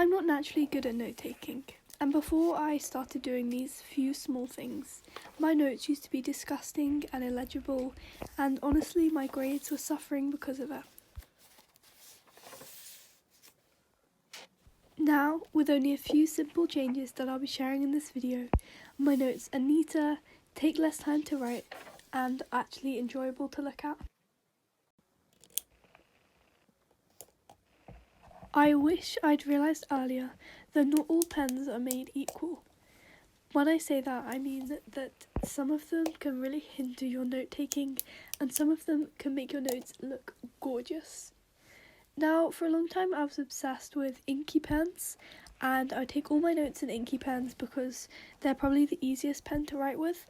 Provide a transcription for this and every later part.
I'm not naturally good at note-taking, and before I started doing these few small things, my notes used to be disgusting and illegible, and honestly my grades were suffering because of it. Now, with only a few simple changes that I'll be sharing in this video, my notes are neater, take less time to write, and actually enjoyable to look at. I wish I'd realised earlier that not all pens are made equal. When I say that, I mean that some of them can really hinder your note-taking, and some of them can make your notes look gorgeous. Now, for a long time I was obsessed with inky pens, and I take all my notes in inky pens because they're probably the easiest pen to write with.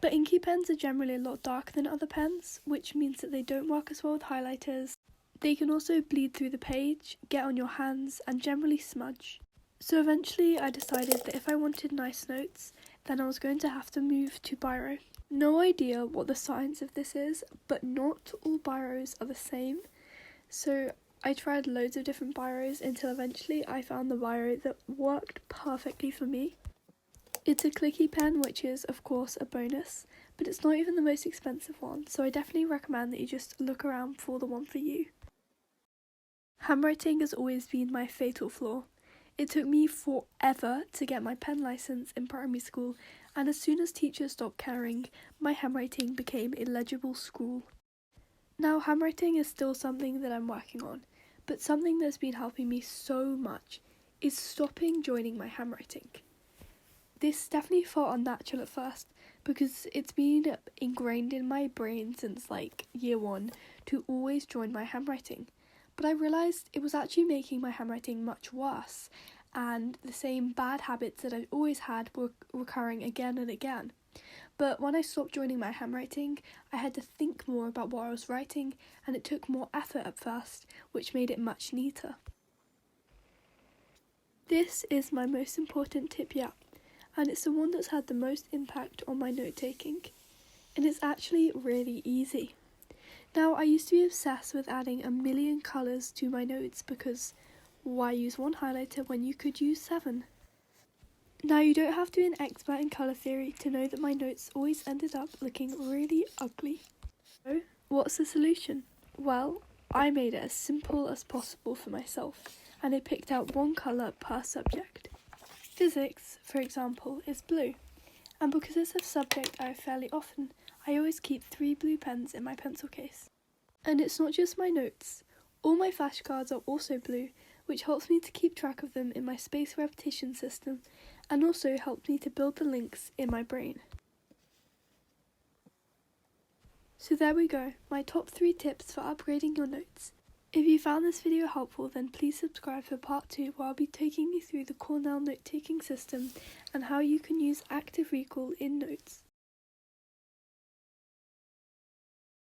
But inky pens are generally a lot darker than other pens, which means that they don't work as well with highlighters. They can also bleed through the page, get on your hands, and generally smudge. So eventually I decided that if I wanted nice notes, then I was going to have to move to biro. No idea what the science of this is, but not all biros are the same. So I tried loads of different biros until eventually I found the biro that worked perfectly for me. It's a clicky pen, which is of course a bonus, but it's not even the most expensive one, so I definitely recommend that you just look around for the one for you. Handwriting has always been my fatal flaw. It took me forever to get my pen license in primary school, and as soon as teachers stopped caring, my handwriting became illegible scrawl. Now, handwriting is still something that I'm working on, but something that's been helping me so much is stopping joining my handwriting. This definitely felt unnatural at first, because it's been ingrained in my brain since like year 1 to always join my handwriting. But I realised it was actually making my handwriting much worse, and the same bad habits that I'd always had were recurring again and again. But when I stopped joining my handwriting, I had to think more about what I was writing, and it took more effort at first, which made it much neater. This is my most important tip yet, and it's the one that's had the most impact on my note-taking, and it's actually really easy. Now, I used to be obsessed with adding 1,000,000 colours to my notes because why use one highlighter when you could use 7? Now, you don't have to be an expert in colour theory to know that my notes always ended up looking really ugly. So, what's the solution? Well, I made it as simple as possible for myself, and I picked out one colour per subject. Physics, for example, is blue, and because it's a subject I have fairly often, I always keep 3 blue pens in my pencil case. And it's not just my notes. All my flashcards are also blue, which helps me to keep track of them in my spaced repetition system, and also helps me to build the links in my brain. So there we go, my top 3 tips for upgrading your notes. If you found this video helpful, then please subscribe for part 2, where I'll be taking you through the Cornell note-taking system and how you can use active recall in notes.